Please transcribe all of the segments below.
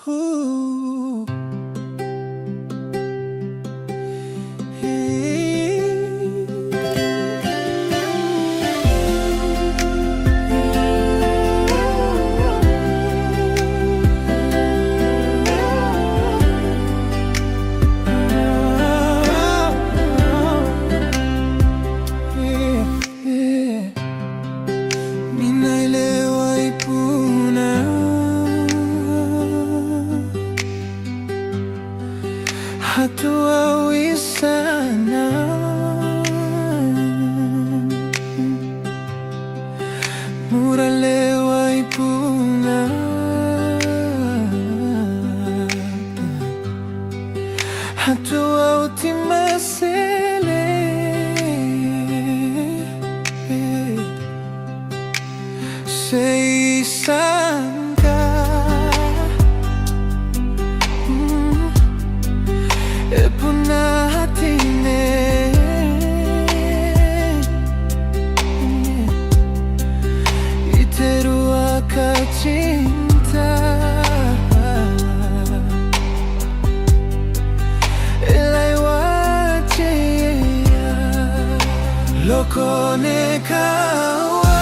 Ooh. Hatuawi sana, muralewa ipuna. Hatua ultimasele seisangka epuna hatine iteru akacinta elai waceya lokone kawa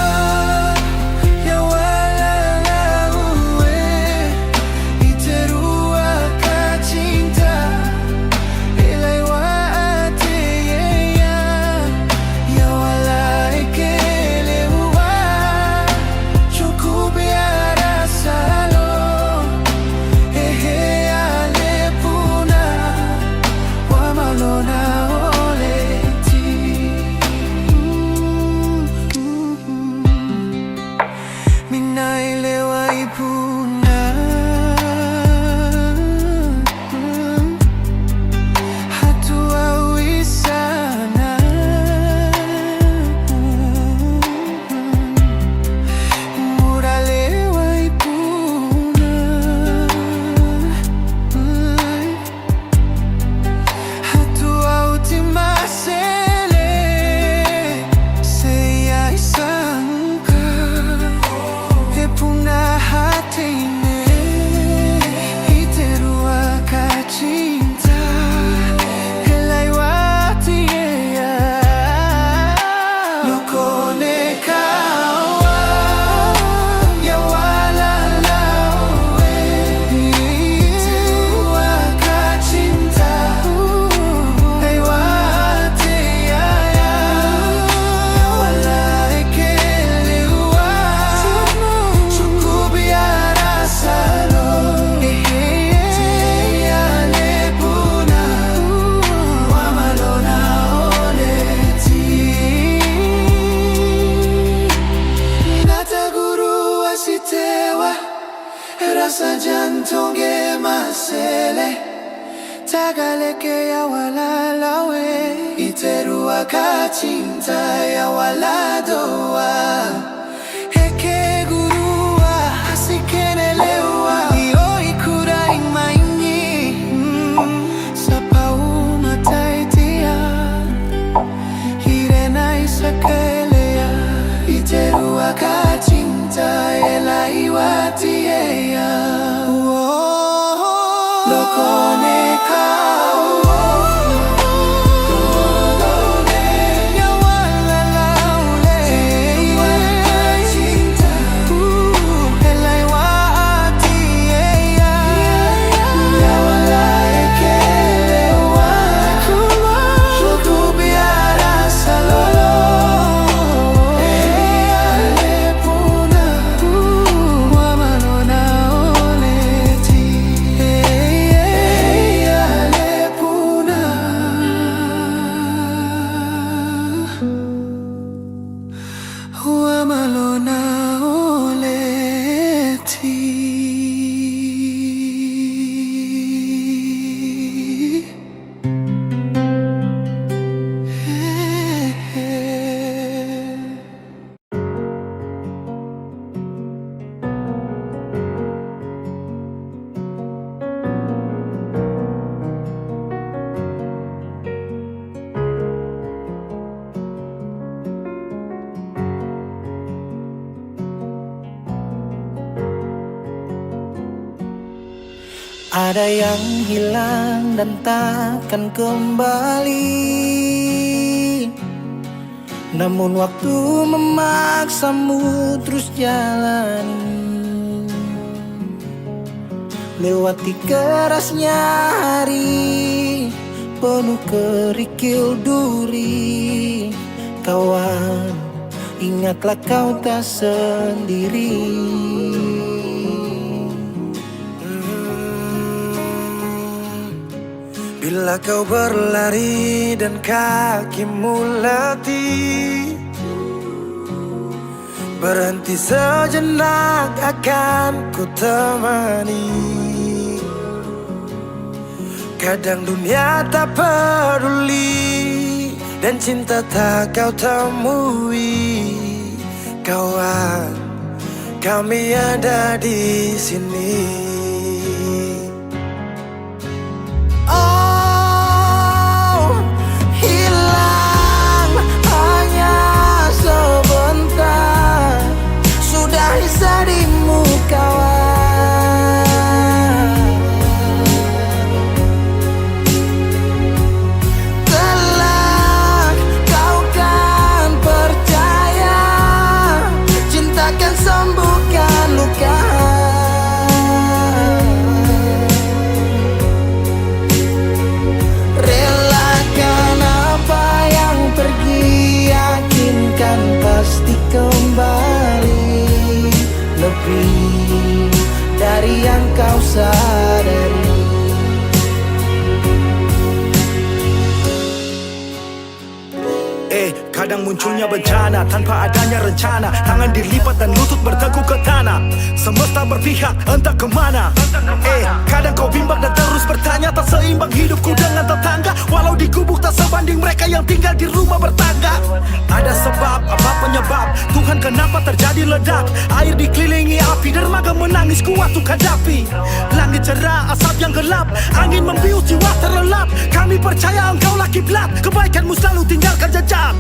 rasa jantonge masele tagaleke ya walalawe iteru akacinta ya waladoa heke gurua asikenelewa iyo ikura imainyi sapau mataitia hirena isakelea iteru akacinta elaiwatia lokone kau ya walalaule Ada yang hilang dan takkan kembali, namun waktu memaksamu terus jalani. Lewati kerasnya hari penuh kerikil duri. Kawan, ingatlah kau tak sendiri. Bila kau berlari dan kakimu letih, berhenti sejenak akan ku temani. Kadang dunia tak peduli dan cinta tak kau temui. Kawan, kami ada di sini. Darimu kawan, kelak kau kan percaya, cinta kan sembuhkan luka. Relakan apa yang pergi, yakinkan pasti kembali. Lebih dari yang kau sadari. Kadang munculnya bencana tanpa adanya rencana. Tangan dilipat dan lutut bertekuk ke tanah. Semesta berpihak entah kemana. Kadang kau bimbang dan terus bertanya, tak seimbang hidupku dengan tetangga. Walau di gubuk tak sebanding mereka yang tinggal di rumah bertangga. Ada sebab, apa penyebab? Tuhan kenapa terjadi ledak? Air dikelilingi api, dermaga menangis kuat untuk hadapi. Langit cerah, asap yang gelap, angin membius jiwa terlelap. Kami percaya engkau lah kiblat, kebaikanmu selalu tinggalkan jejak.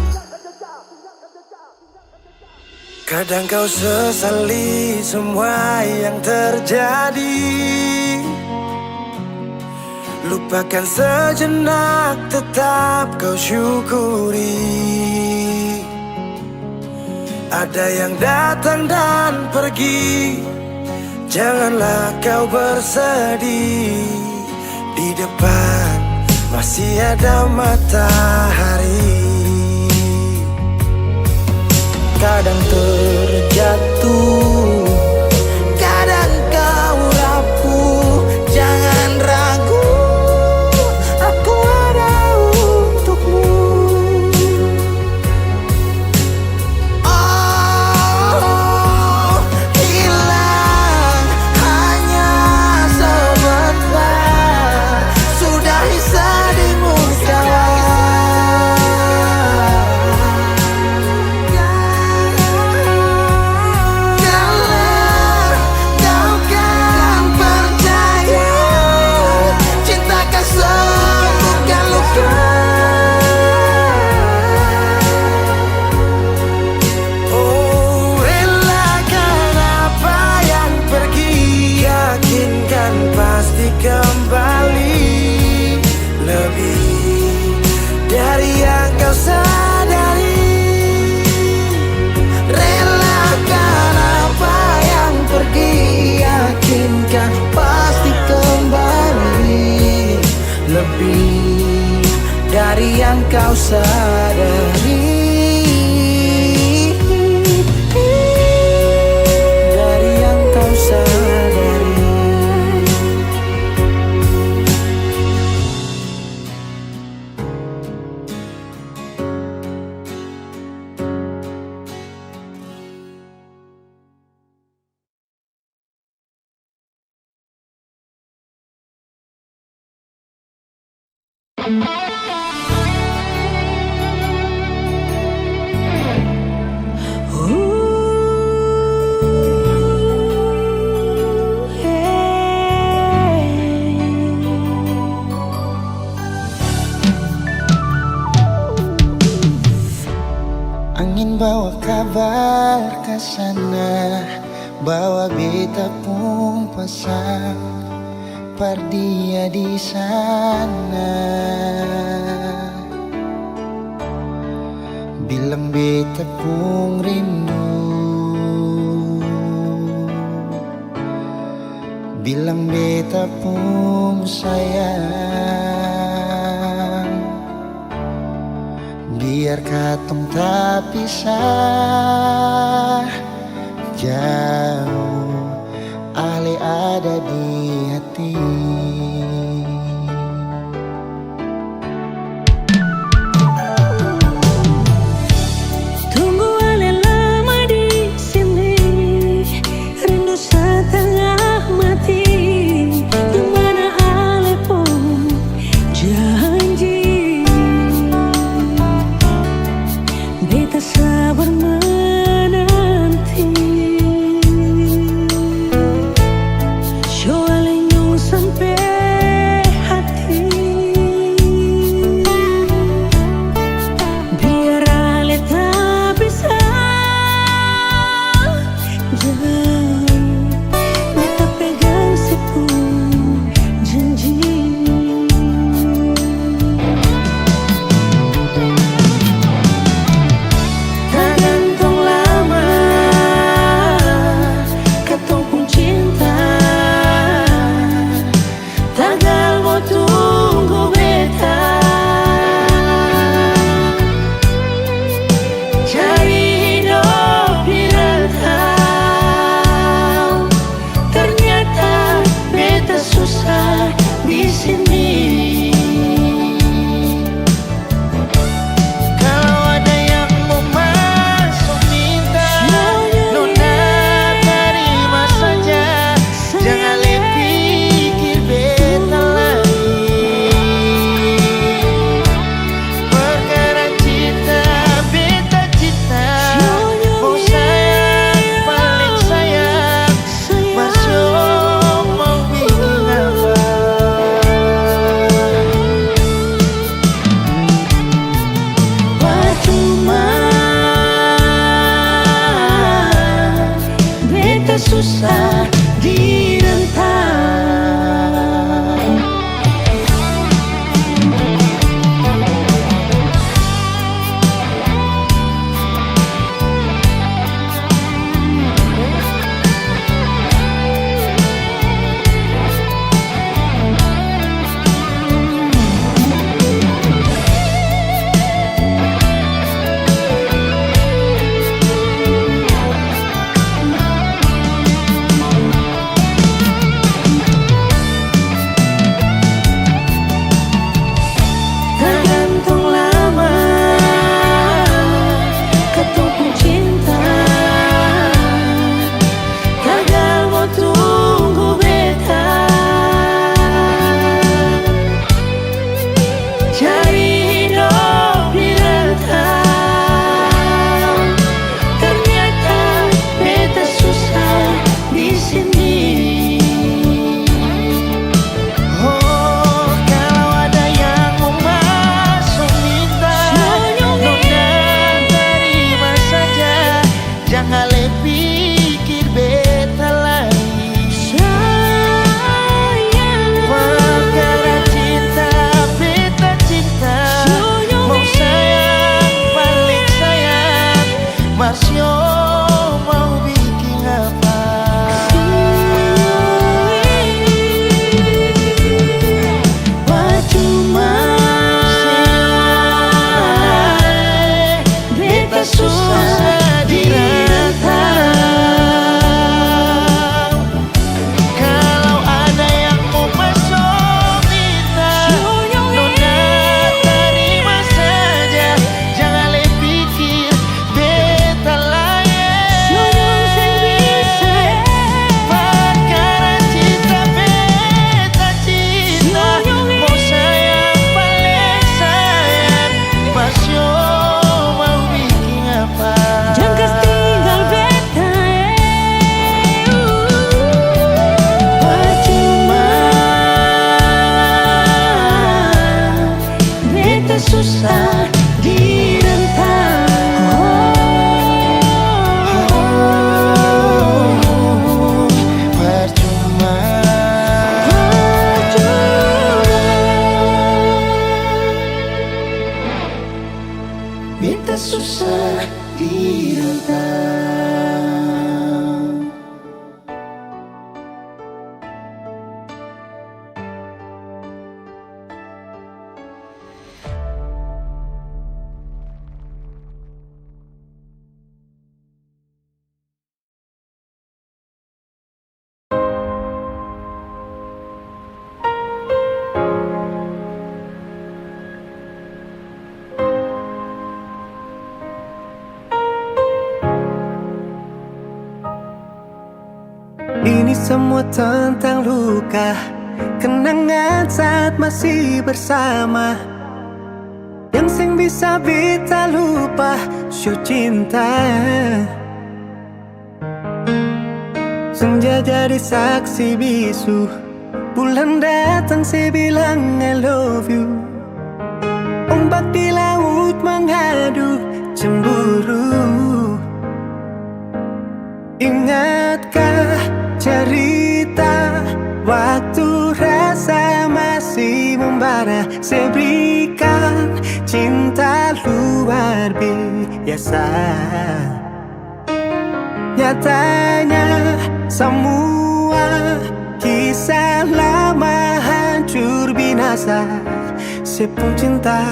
Kadang kau sesali semua yang terjadi, lupakan sejenak, tetap kau syukuri. Ada yang datang dan pergi, janganlah kau bersedih. Di depan masih ada matahari. Kadang terjatuh, kadang kau rapuh. Jangan ragu, aku ada untukmu. Oh, hilang hanya sebentar, sudahi sedihmu kawan. Kembali lebih dari yang kau sadari. Relakan apa yang pergi, yakinkan pasti kembali. Lebih dari yang kau sadari. Dari yang kau sadari. Angin bawa kabar ke sana, bawa beta pun pasang. dia di sana. Bilang beta pun rindu, bilang beta pun sayang. Biar katong tak pisah jauh, ale ada di hati. Tunggu ale lama di sini, rindu setengah mati. Dimana ale pun janji, beta sabar menanti. Soalnya sampai hati, biar ale tak bisa jauh, beta pegang sepuluh janji. Tak gantung lama katong pun cinta, semua tentang luka, kenangan saat masih bersama. Yang sing bisa beta lupa show cinta. Senja jadi saksi bisu, bulan datang saya bilang I love you. Ombak di laut menghadu cemburu. Ingatkah cerita waktu rasa masih membara? Saya berikan cinta luar biasa. Nyatanya semua kisah lama hancur binasa. Saya pun cinta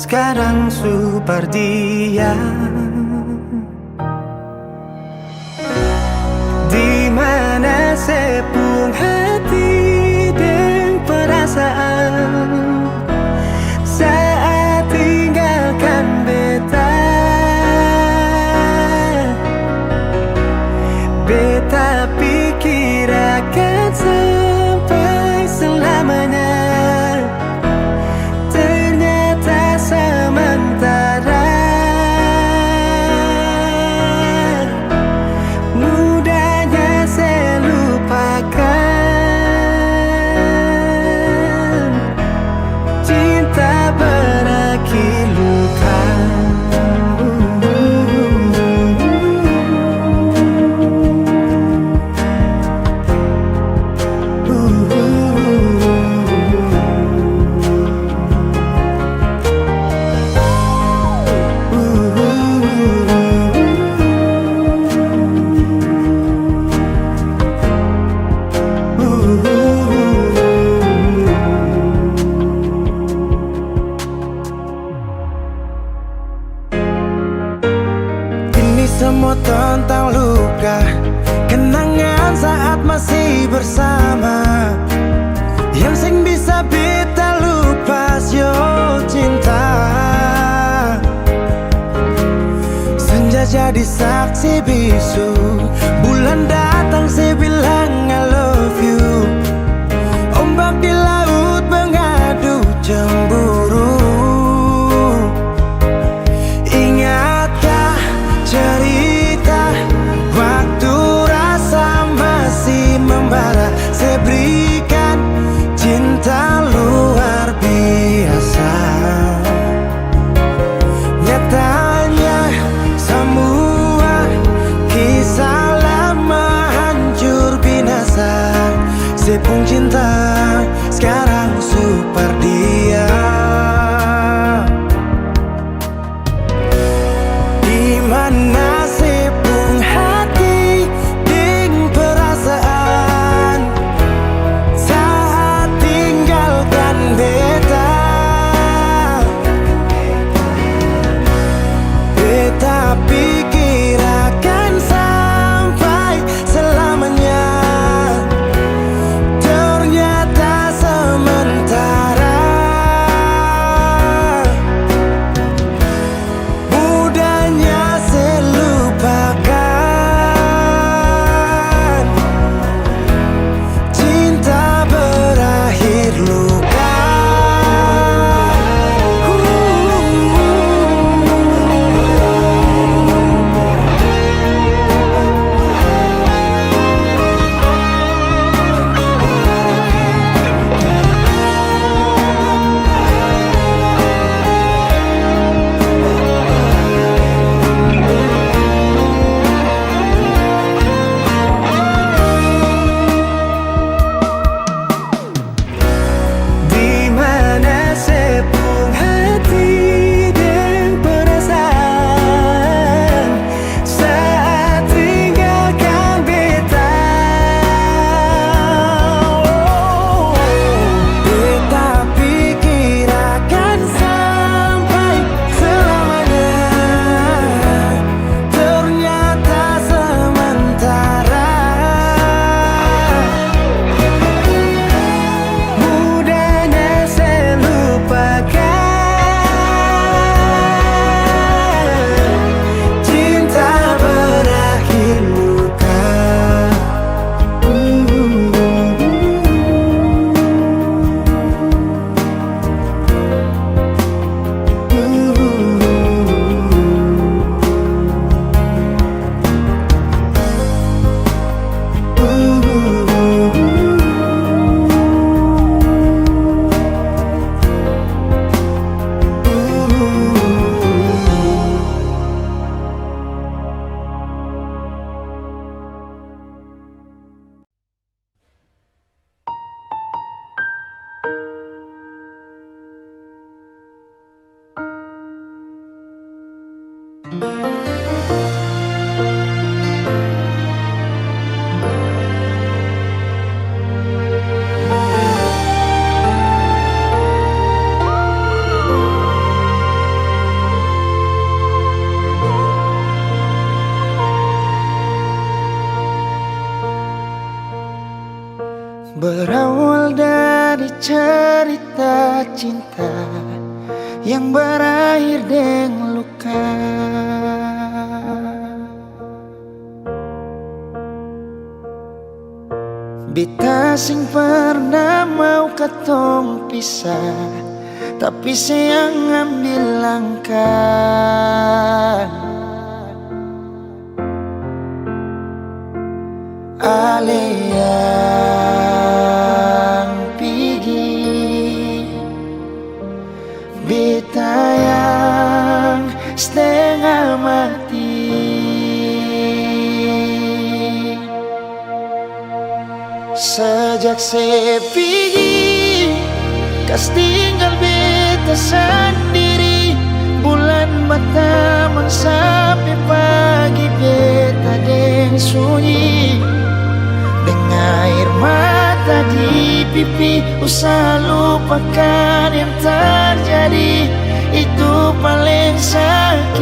sekarang super diam. Di mana sepung hati dan perasaan saat tinggalkan beta. Beta pikir akan sampai selamanya, ternyata sementara. Semua tentang luka, kenangan saat masih bersama. Yang sing bisa beta lupa sio cinta. Senja jadi saksi bisu, bulan datang saya bilang I love you. Ombak di laut mengadu cemburu. Cerita waktu rasa masih membara. Saya berikan cinta luar biasa. Nyatanya semua kisah lama hancur binasa. Saya pun cinta sekarang super dia. Mana sepung hati ding perasaan saat tinggalkan beta. Beta pikir akan sampai selamanya, ternyata Berawal dari cerita cinta yang berakhir dengan luka. Beta sing pernah mau katong pisah, tapi sayang ambil langkah. Ale yang pergi, beta yang setengah mati. Sejak saya pergi, kas tinggal beta sendiri. Bulan berteman sampai pagi, beta deng sunyi. Dengan air mata di pipi, usaha lupakan yang terjadi. Itu paling sakit.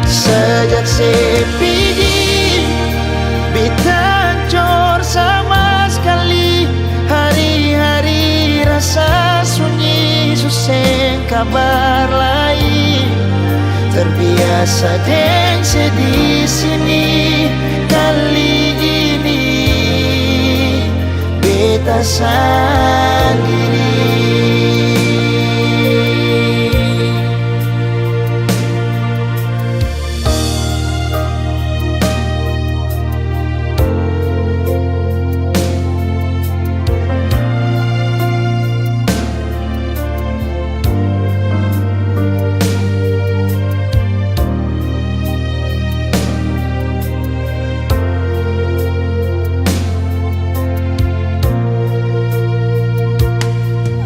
Sejak saya pergi, beta hancur sama sekali. Hari-hari rasa sunyi, susah kabar lain. Terbiasa dengan sedih sini. Kali ini beta sendiri.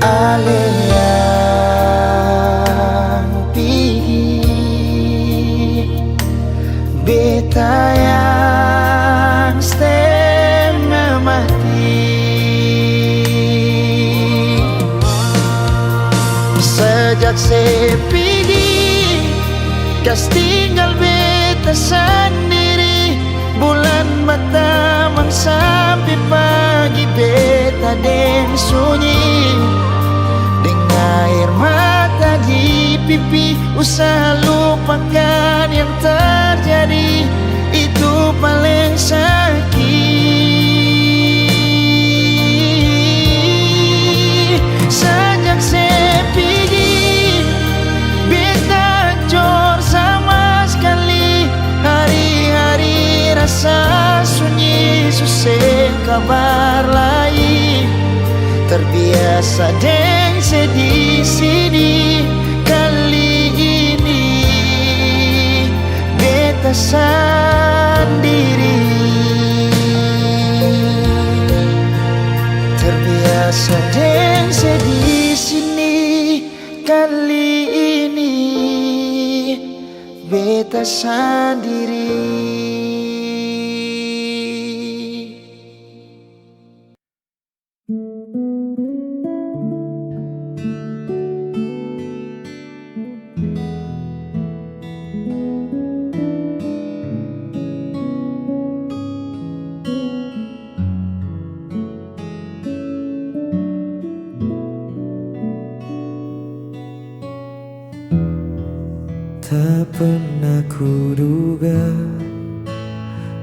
Ale yang pergi, beta yang setengah mati. Sejak saya pergi, kas tinggal beta sendiri. Bulan berteman sampai pagi, beta deng sunyi. Air mata di pipi, usaha lupakan yang terjadi. Itu paling sakit. Sejak saya pergi, beta hancur sama sekali. Hari-hari rasa sunyi, susah kabar lain. Terbiasa dengan sedih sini. Kali ini beta sendiri. Terbiasa dengan sedih sini. Kali ini beta sendiri. Tak pernah kuduga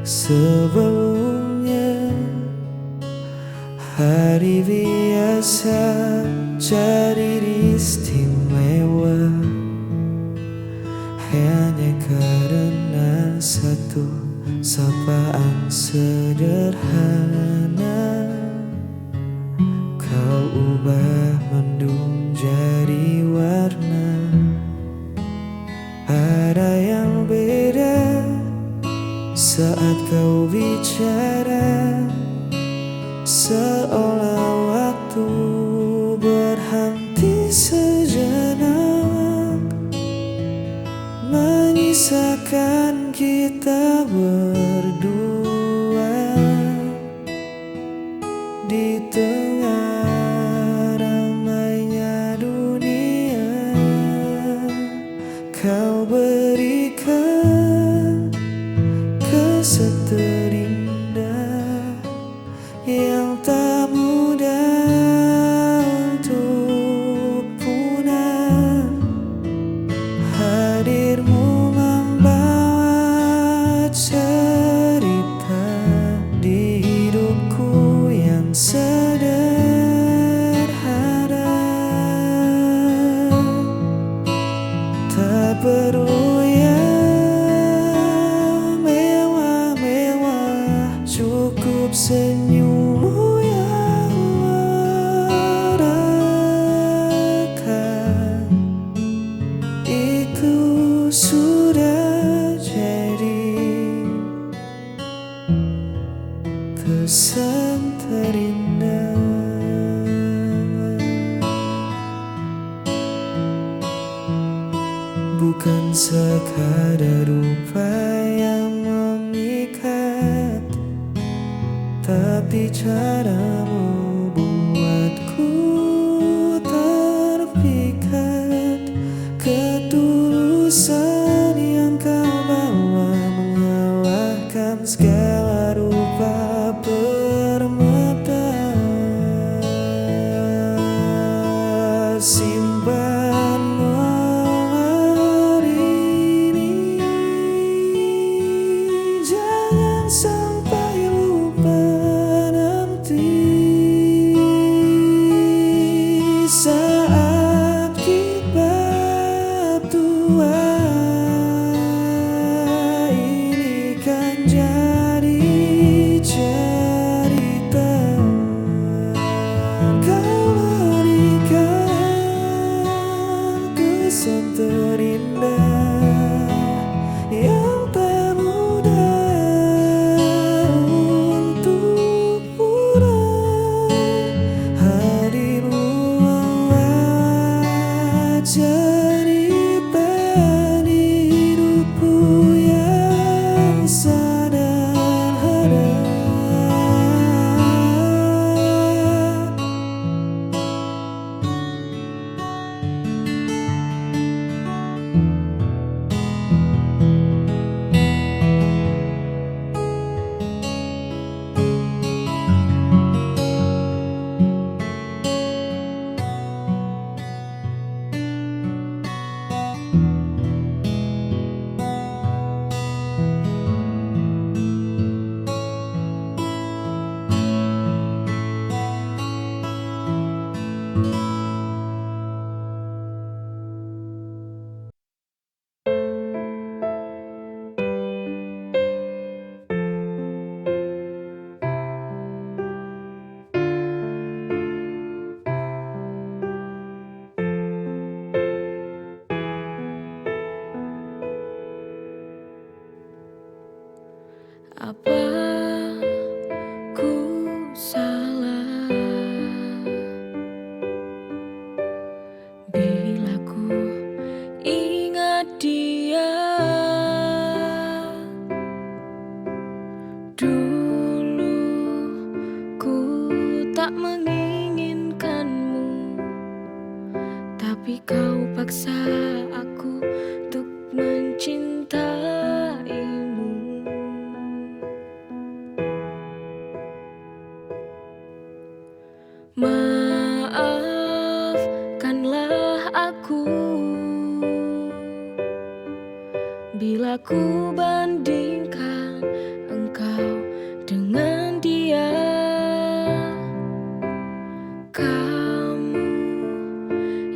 sebelumnya hari biasa jadi istimewa hanya karena satu sapaan sederhana. Kau ubah mendung jadi warna. Ada yang beda saat kau bicara, seolah waktu berhenti sejenak, menyisakan kita berdua di tengah ramainya dunia. Kau berikan keseterian cukup senyummu yang merekat. Itu sudah jadi kesan terindah. Bukan sekadar rupa yang memikat, tapi caramu buatku terpikat. Ketulusan yang kau bawa mengalahkan segala rupa permata. Simpan hari ini, jangan sampai lupa nanti. Saat kita tua, ini kan jadi cerita. Kau berikan kesan terindah yang tak mudah untuk pulang. Hadirmu membuat cerita di hidupku yang sederhana. Apa ku salah bila ku ingat dia? Dulu ku tak menginginkanmu, tapi kau paksa aku untuk mencintaimu. Maafkanlah aku bila ku bandingkan engkau dengan dia. Kamu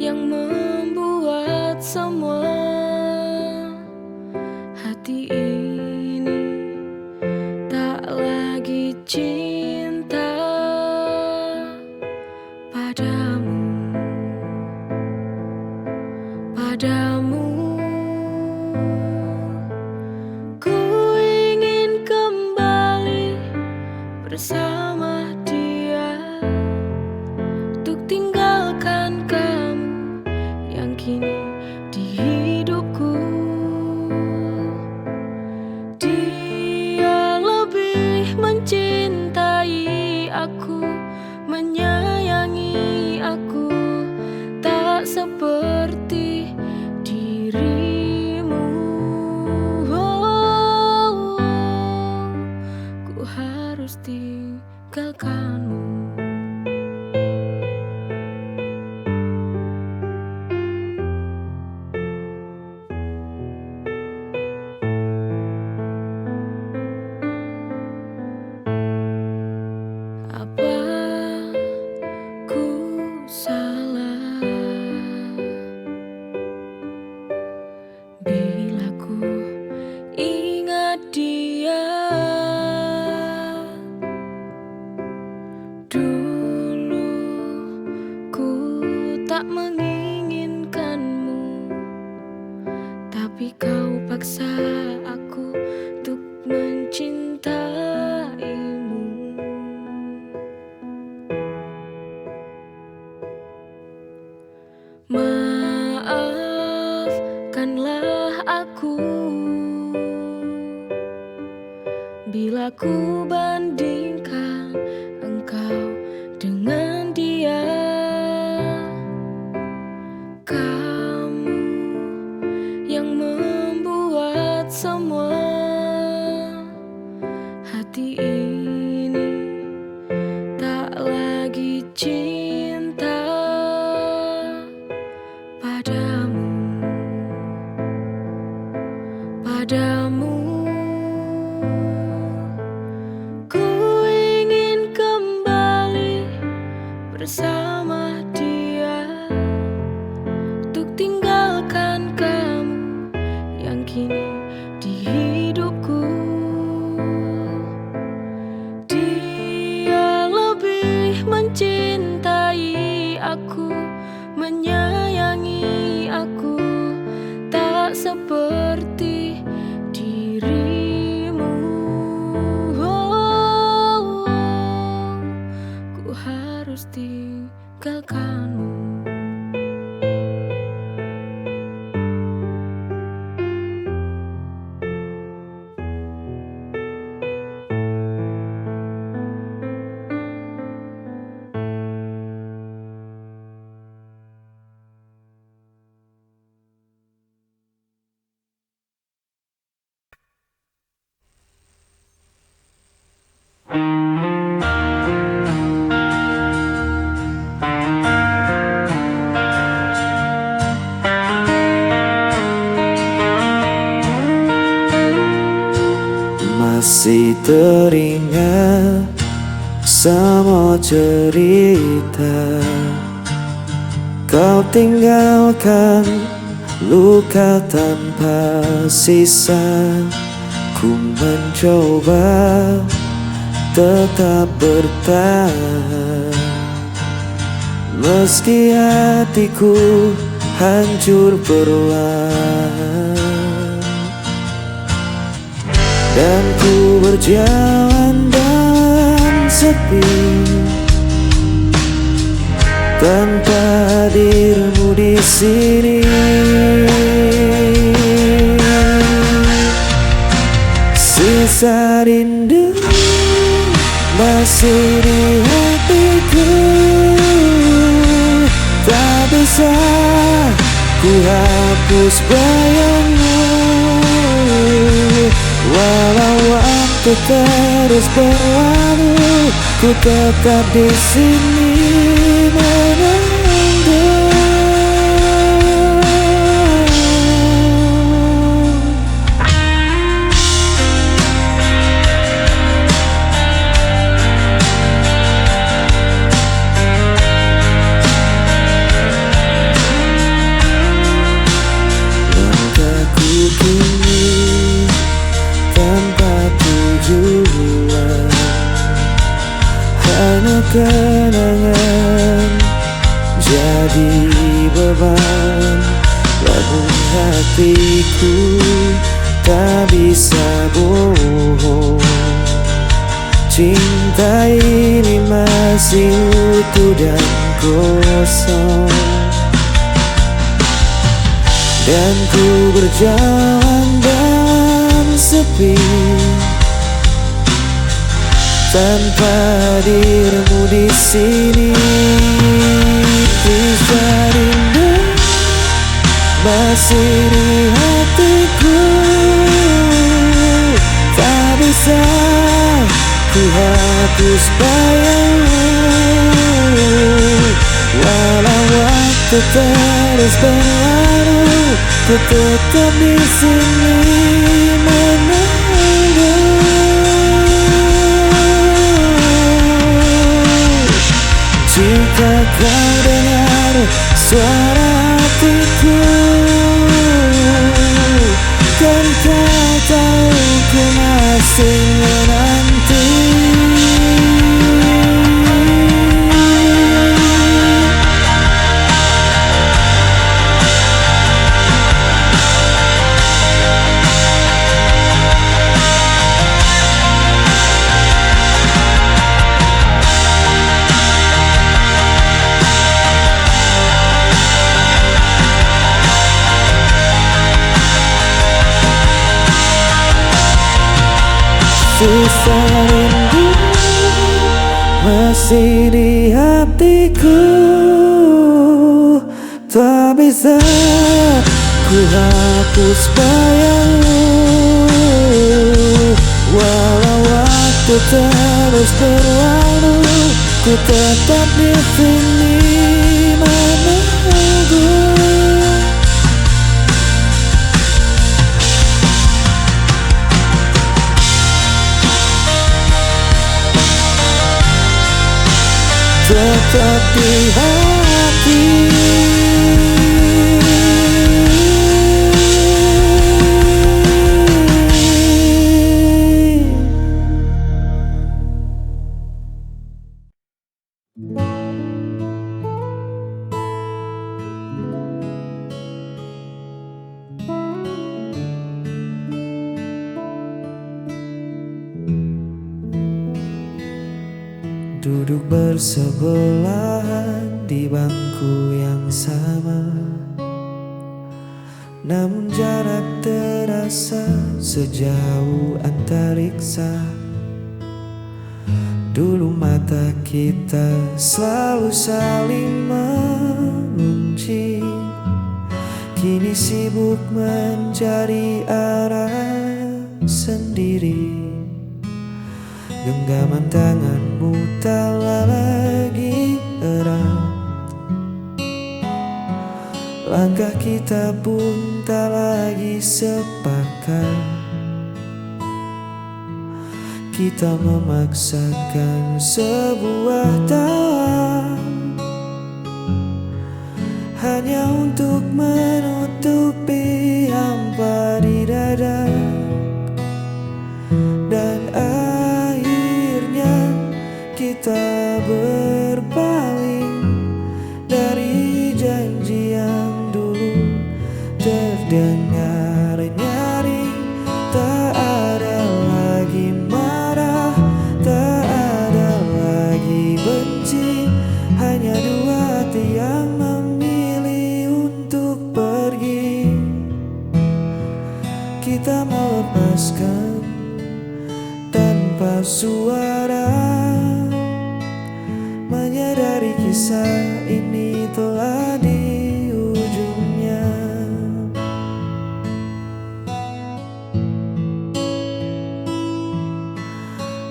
yang membuat semua hati ini tak lagi cinta padamu. Ku ingin kembali bersama dia, untuk tinggalkan kamu yang kini di hidupku. Dia lebih mencintai aku, menyayangi aku, tak seperti dirimu. Ku harus tinggalkanmu. Apa ku salah bila ku ingat dia? bandingkan engkau dengan dia. Kamu yang membuat semua hati ini tak lagi cinta padamu, padamu. Ku ingin kembali bersama dia, untuk tinggalkan kamu yang kini di hidupku. Dia lebih mencintai aku, menyayangi aku, tak seperti dirimu. Oh, ku harus tinggalkanmu. Masih teringat semua cerita, kau tinggalkan luka tanpa sisa. Ku mencoba tetap bertahan, meski hatiku hancur perlahan. Dan ku berjalan dalam sepi, tanpa hadirmu di sini. Sisa rindu masih di hatiku, tak bisa ku hapus bayangmu. Walau waktu terus berlalu, ku tetap di sini menunggu. Langkahku kini tanpa tujuan, hanya kenangan jadi beban. Namun hatiku tak bisa bohong, cinta ini masih utuh dan kosong. Dan ku berjalan dalam sepi, tanpa hadirmu di sini. Sisa rindu masih di hatiku, tak bisa ku hapus bayangmu. Walau waktu terus berlalu, ku tetap di sini menunggu. Jika kau dengar suara hatiku, kan kau tahu ku masih menanti. Masih di hatiku, tak bisa ku hapus bayangmu. Walau waktu terus berlalu, ku tetap di sini menunggu. Tetap di hati. Duduk bersebelahan di bangku yang sama, namun jarak terasa sejauh antariksa. Dulu mata kita selalu saling mengunci, kini sibuk mencari arah sendiri. Genggaman tanganmu tak lagi erat, langkah kita pun tak lagi sepakat. Kita memaksakan sebuah tawa hanya untuk menutupi hampa di dada. Dan akhirnya kita berpaling dari janji yang dulu terdengar nyaring. Tak ada lagi marah, tak ada lagi benci, hanya dua hati yang memilih untuk pergi. Kita melepaskan tanpa suara, menyadari kisah ini telah di ujungnya.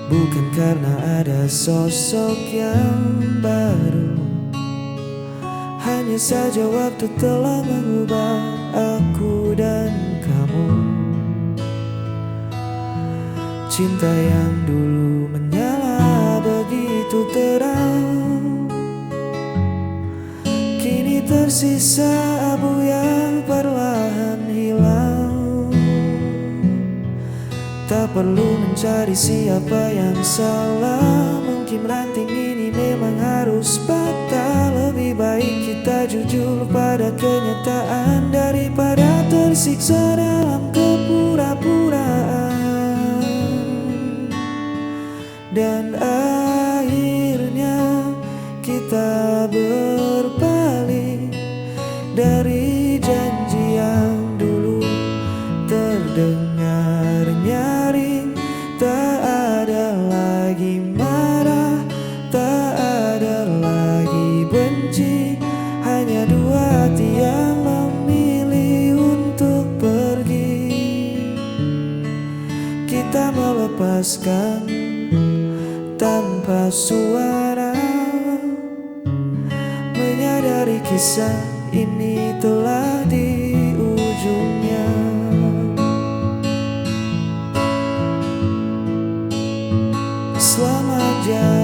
Bukan karena ada sosok yang baru, hanya saja waktu telah mengubah aku dan kamu. Cinta yang dulu menyala begitu terang, kini tersisa abu yang perlahan hilang. Tak perlu mencari siapa yang salah, mungkin ranting ini memang harus patah. Lebih baik kita jujur pada kenyataan daripada tersiksa dalam kepura-puraan. Dan akhirnya kita berpaling dari janji yang dulu terdengar nyaring. Tak ada lagi marah, tak ada lagi benci, hanya dua hati yang memilih untuk pergi. Kita melepaskan tanpa suara, menyadari kisah ini telah di ujungnya. Selamat jalan.